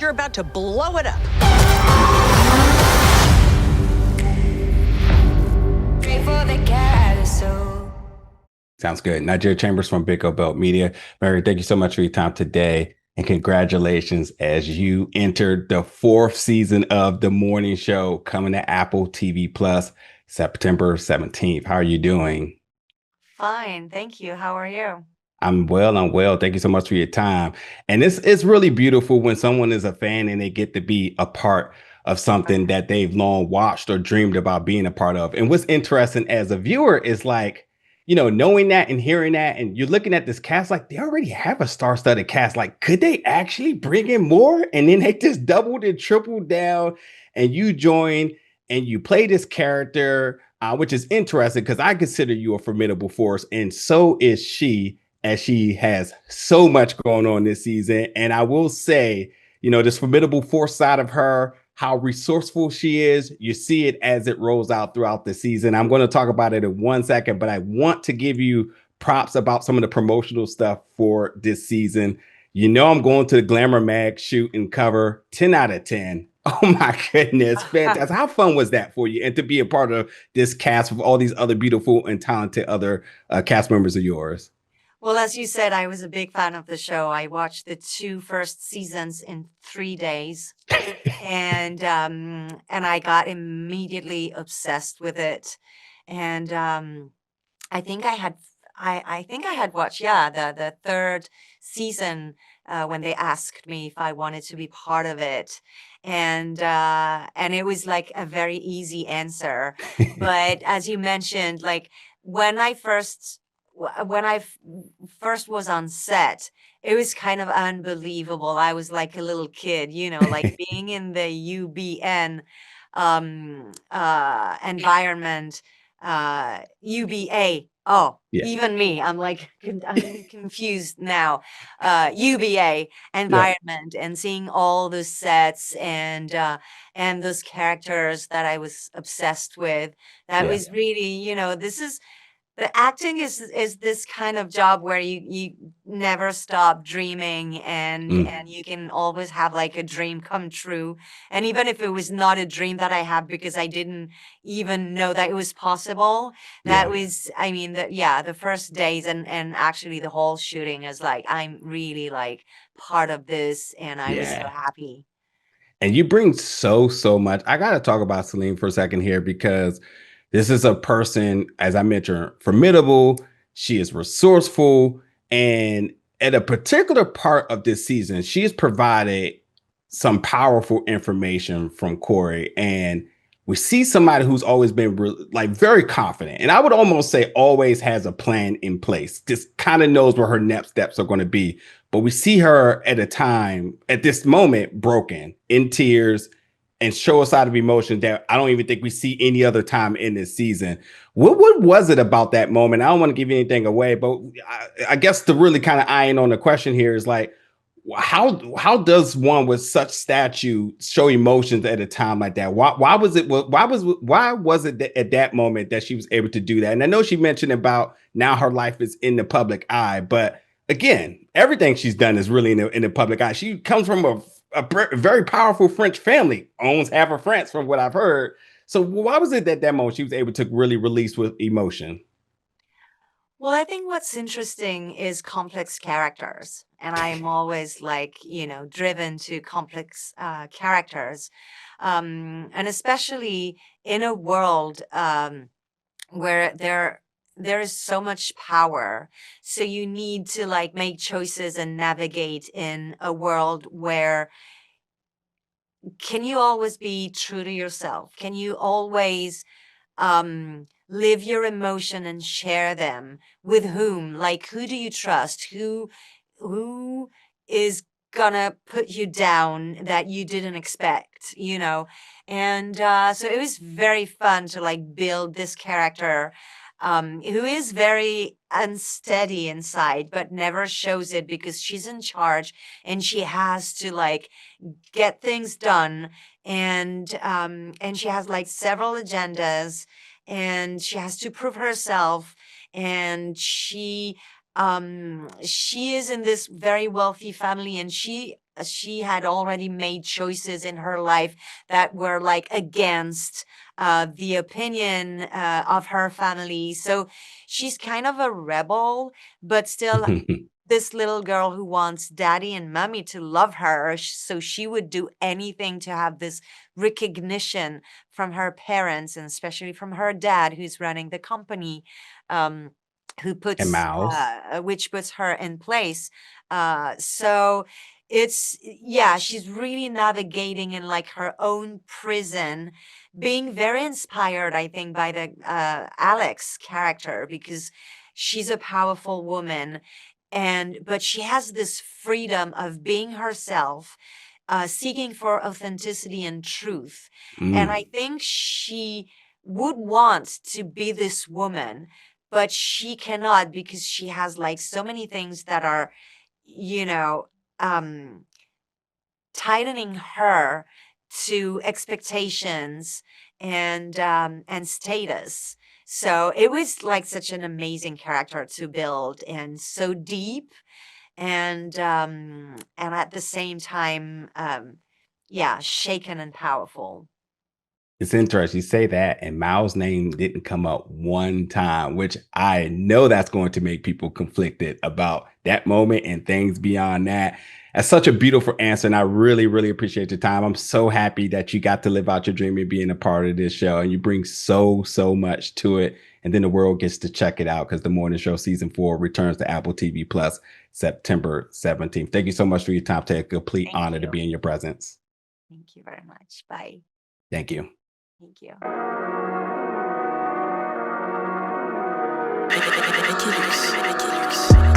You're about to blow it up. Sounds good. Nigeria Chambers from Big O Belt Media. Mary, thank you so much for your time today. And congratulations as you entered the fourth season of The Morning Show coming to Apple TV Plus September 17th. How are you doing? Fine, thank you. How are you? I'm well. I'm well. Thank you so much for your time. And it's really beautiful when someone is a fan and they get to be a part of something that they've long watched or dreamed about being a part of. And what's interesting as a viewer is like, knowing that and hearing that, and you're looking at this cast like they already have a star-studded cast. Like, could they actually bring in more? And then they just doubled and tripled down, and you join and you play this character, which is interesting because I consider you a formidable force, and so is she, as she has so much going on this season. And I will say, this formidable force side of her, how resourceful she is, you see it as it rolls out throughout the season. I'm going to talk about it in 1 second, but I want to give you props about some of the promotional stuff for this season. I'm going to the Glamour Mag shoot and cover 10 out of 10. Oh my goodness, fantastic. How fun was that for you? And to be a part of this cast with all these other beautiful and talented other cast members of yours. Well, as you said, I was a big fan of the show. I watched the two first seasons in 3 days, and I got immediately obsessed with it. And I think I think I had watched, yeah, the third season when they asked me if I wanted to be part of it, and it was like a very easy answer. But as you mentioned, like when I first when I first was on set, it was kind of unbelievable. I was like a little kid, like being in the UBN environment, UBA. Oh, Yeah. even me, I'm confused now. UBA Yeah. environment and seeing all those sets and those characters that I was obsessed with. That Yeah. was really, this is the acting is this kind of job where you never stop dreaming, and you can always have like a dream come true. And even if it was not a dream that I have because I didn't even know that it was possible, that Yeah. was, I mean, the first days and actually the whole shooting is like I'm really like part of this, and I was so Yeah. happy. And you bring so much. I got to talk about Celine for a second here because this is a person, as I mentioned, formidable. She is resourceful. And at a particular part of this season, she has provided some powerful information from Corey. And we see somebody who's always been like very confident. And I would almost say always has a plan in place, just kind of knows where her next steps are going to be. But we see her at this moment, broken, in tears, and show a side of emotion that I don't even think we see any other time in this season. What was it about that moment? I don't want to give anything away, but I guess the really kind of eyeing on the question here is like, how does one with such stature show emotions at a time like that? Why was it that at that moment that she was able to do that? And I know she mentioned about now her life is in the public eye, but again, everything she's done is really in the public eye. She comes from a very powerful French family, owns half of France, from what I've heard. So why was it that moment she was able to really release with emotion? Well, I think what's interesting is complex characters. And I am always like, driven to complex characters. And especially in a world where there is so much power. So you need to like make choices and navigate in a world where can you always be true to yourself? Can you always live your emotion and share them with whom? Like, who do you trust? Who is gonna put you down that you didn't expect? And so it was very fun to like build this character who is very unsteady inside, but never shows it because she's in charge and she has to like get things done. And she has like several agendas, and she has to prove herself, and she she is in this very wealthy family, and she had already made choices in her life that were like against the opinion of her family. So she's kind of a rebel, but still this little girl who wants daddy and mommy to love her. So she would do anything to have this recognition from her parents, and especially from her dad, who's running the company. Um, who And puts Miles. which puts her in place. So it's yeah, she's really navigating in like her own prison, being very inspired, I think, by the Alex character, because she's a powerful woman, and but she has this freedom of being herself, seeking for authenticity and truth. And I Mm. think she would want to be this woman, but she cannot, because she has like so many things that are, you know, um, tightening her to expectations and status. So it was like such an amazing character to build, and so deep, and at the same time, yeah, shaken and powerful. It's interesting you say that, and Miles' name didn't come up one time, which I know that's going to make people conflicted about that moment and things beyond that. That's such a beautiful answer, and I really, really appreciate your time. I'm so happy that you got to live out your dream and being a part of this show, and you bring so, so much to it. And then the world gets to check it out because the morning show season 4 returns to Apple TV Plus September 17th. Thank you so much for your time. Take a complete Thank honor to you. be in your presence. Thank you very much. Bye. Thank you. Thank you. Ricky Lux.